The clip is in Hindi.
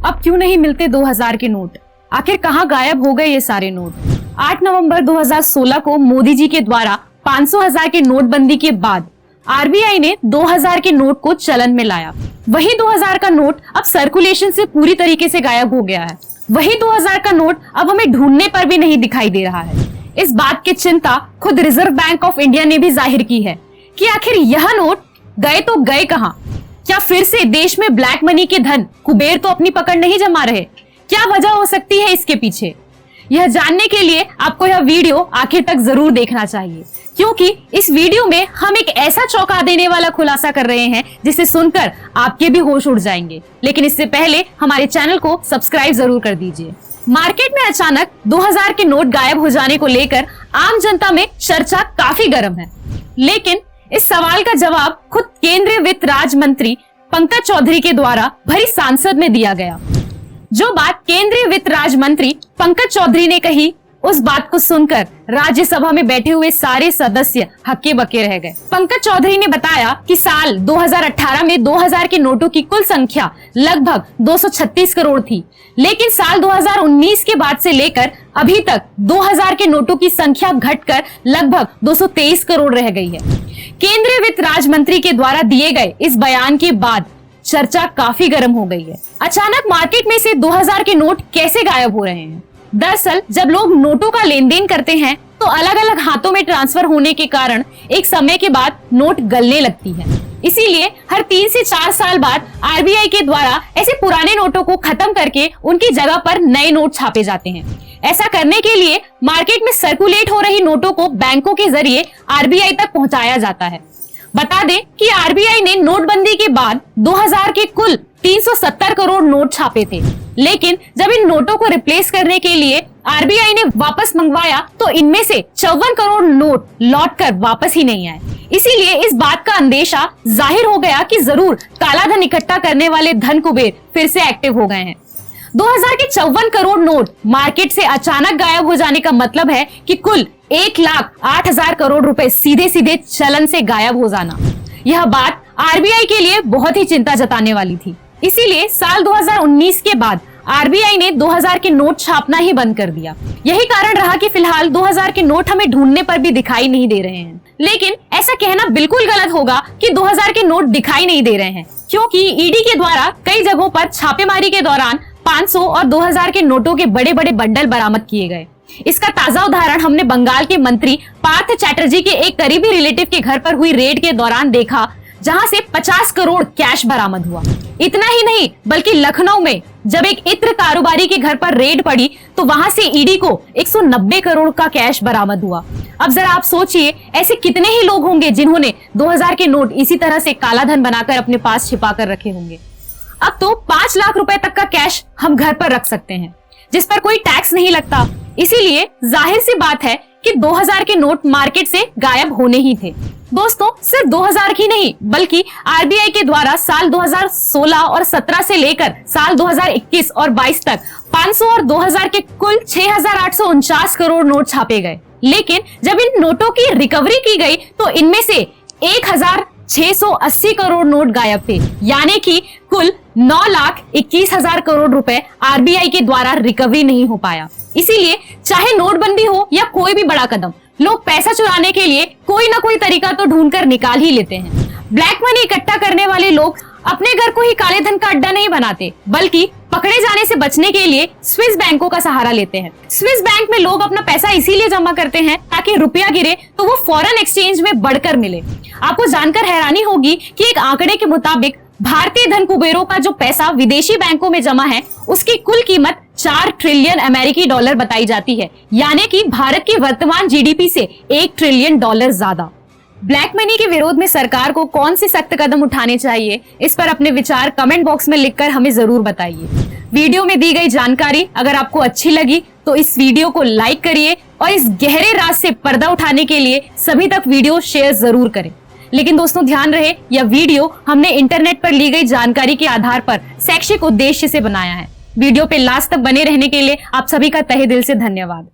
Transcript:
अब क्यों नहीं मिलते 2000 के नोट? आखिर कहां गायब हो गए ये सारे नोट? 8 नवंबर 2016 को मोदी जी के द्वारा 500,000 के नोटबंदी के बाद आरबीआई ने 2000 के नोट को चलन में लाया। वही 2000 का नोट अब सर्कुलेशन से पूरी तरीके से गायब हो गया है। वही 2000 का नोट अब हमें ढूंढने पर भी नहीं दिखाई दे रहा है। इस बात की चिंता खुद रिजर्व बैंक ऑफ इंडिया ने भी जाहिर की है कि आखिर यह नोट गए तो गए कहां? क्या फिर से देश में ब्लैक मनी के धन कुबेर तो अपनी पकड़ नहीं जमा रहे? क्या वजह हो सकती है इसके पीछे? यह जानने के लिए आपको यह वीडियो आखिर तक जरूर देखना चाहिए, क्योंकि इस वीडियो में हम एक ऐसा चौंका देने वाला खुलासा कर रहे हैं जिसे सुनकर आपके भी होश उड़ जाएंगे। लेकिन इससे पहले हमारे चैनल को सब्सक्राइब जरूर कर दीजिए। मार्केट में अचानक 2000 के नोट गायब हो जाने को लेकर आम जनता में चर्चा काफी गर्म है, लेकिन इस सवाल का जवाब खुद केंद्रीय वित्त राज्य मंत्री पंकज चौधरी के द्वारा भरी सांसद में दिया गया। जो बात केंद्रीय वित्त राज्य मंत्री पंकज चौधरी ने कही, उस बात को सुनकर राज्यसभा में बैठे हुए सारे सदस्य हक्के बक्के रह गए। पंकज चौधरी ने बताया कि साल 2018 में 2000 के नोटों की कुल संख्या लगभग 236 करोड़ थी, लेकिन साल 2019 के बाद से लेकर अभी तक 2000 के नोटों की संख्या घटकर लगभग 223 करोड़ रह गई है। केंद्रीय वित्त राज्य मंत्री के द्वारा दिए गए इस बयान के बाद चर्चा काफी गर्म हो गई है। अचानक मार्केट में से 2000 के नोट कैसे गायब हो रहे हैं? दरअसल जब लोग नोटों का लेन देन करते हैं तो अलग अलग हाथों में ट्रांसफर होने के कारण एक समय के बाद नोट गलने लगती है। इसीलिए हर 3 से 4 साल बाद आरबीआई के द्वारा ऐसे पुराने नोटों को खत्म करके उनकी जगह पर नए नोट छापे जाते हैं। ऐसा करने के लिए मार्केट में सर्कुलेट हो रही नोटों को बैंकों के जरिए आरबीआई तक पहुंचाया जाता है। बता दें कि आरबीआई ने नोटबंदी के बाद 2000 के कुल 370 करोड़ नोट छापे थे, लेकिन जब इन नोटों को रिप्लेस करने के लिए आरबीआई ने वापस मंगवाया तो इनमें से 54 करोड़ नोट लौटकर वापस ही नहीं आए। इसीलिए इस बात का अंदेशा जाहिर हो गया कि जरूर काला धन इकट्ठा करने वाले धन कुबेर फिर से एक्टिव हो गए हैं। 2000 के 54 करोड़ नोट मार्केट से अचानक गायब हो जाने का मतलब है कि कुल 1,08,000 करोड़ रुपए सीधे सीधे चलन से गायब हो जाना। यह बात आरबीआई के लिए बहुत ही चिंता जताने वाली थी। इसीलिए साल 2019 के बाद आरबीआई ने 2000 के नोट छापना ही बंद कर दिया। यही कारण रहा कि फिलहाल 2000 के नोट हमें ढूंढने पर भी दिखाई नहीं दे रहे हैं। लेकिन ऐसा कहना बिल्कुल गलत होगा कि 2000 के नोट दिखाई नहीं दे रहे हैं, क्योंकि ईडी के द्वारा कई जगहों पर छापेमारी के दौरान 500 और 2000 के नोटों के बड़े बड़े बंडल बरामद किए गए। इसका ताजा उदाहरण हमने बंगाल के मंत्री पार्थ चैटर्जी के एक करीबी रिलेटिव के घर पर हुई रेड के दौरान देखा, जहां से 50 करोड़ कैश बरामद हुआ। इतना ही नहीं, बल्कि लखनऊ में जब एक इत्र कारोबारी के घर पर रेड पड़ी तो वहां से ईडी को 190 करोड़ का कैश बरामद हुआ। अब जरा आप सोचिए, ऐसे कितने ही लोग होंगे जिन्होंने 2000 के नोट इसी तरह से काला धन बनाकर अपने पास छिपा कर रखे होंगे। अब तो 5 लाख रुपए तक का कैश हम घर पर रख सकते हैं, जिस पर कोई टैक्स नहीं लगता। इसीलिए जाहिर सी बात है कि 2000 के नोट मार्केट से गायब होने ही थे। दोस्तों, सिर्फ 2000 की नहीं, बल्कि आरबीआई के द्वारा साल 2016 और 17 से लेकर साल 2021 और 22 तक 500 और 2000 के कुल 6,849 करोड़ नोट छापे गए। लेकिन जब इन नोटों की रिकवरी की गई तो इनमें से 1,680 करोड़ नोट गायब थे, यानी कि कुल 9,21,000 करोड़ रुपए आरबीआई के द्वारा रिकवरी नहीं हो पाया। इसीलिए चाहे नोटबंदी हो या कोई भी बड़ा कदम, लोग पैसा चुराने के लिए कोई ना कोई तरीका तो ढूंढकर निकाल ही लेते हैं। ब्लैक मनी इकट्ठा करने वाले लोग अपने घर को ही काले धन का अड्डा नहीं बनाते, बल्कि पकड़े जाने से बचने के लिए स्विस बैंकों का सहारा लेते हैं। स्विस बैंक में लोग अपना पैसा इसीलिए जमा करते हैं ताकि रुपया गिरे तो वो फॉरेन एक्सचेंज में बढ़कर मिले। आपको जानकर हैरानी होगी कि एक आंकड़े के मुताबिक भारतीय धन कुबेरों का जो पैसा विदेशी बैंकों में जमा है, उसकी कुल कीमत 4 ट्रिलियन अमेरिकी डॉलर बताई जाती है, यानी कि भारत की वर्तमान जीडीपी से 1 ट्रिलियन डॉलर ज्यादा। ब्लैक मनी के विरोध में सरकार को कौन से सख्त कदम उठाने चाहिए, इस पर अपने विचार कमेंट बॉक्स में लिखकर हमें जरूर बताइए। वीडियो में दी गई जानकारी अगर आपको अच्छी लगी तो इस वीडियो को लाइक करिए और इस गहरे राज से पर्दा उठाने के लिए सभी तक वीडियो शेयर जरूर करें। लेकिन दोस्तों, ध्यान रहे, यह वीडियो हमने इंटरनेट पर ली गई जानकारी के आधार पर शैक्षिक उद्देश्य से बनाया है। वीडियो पे लास्ट तक बने रहने के लिए आप सभी का तहे दिल से धन्यवाद।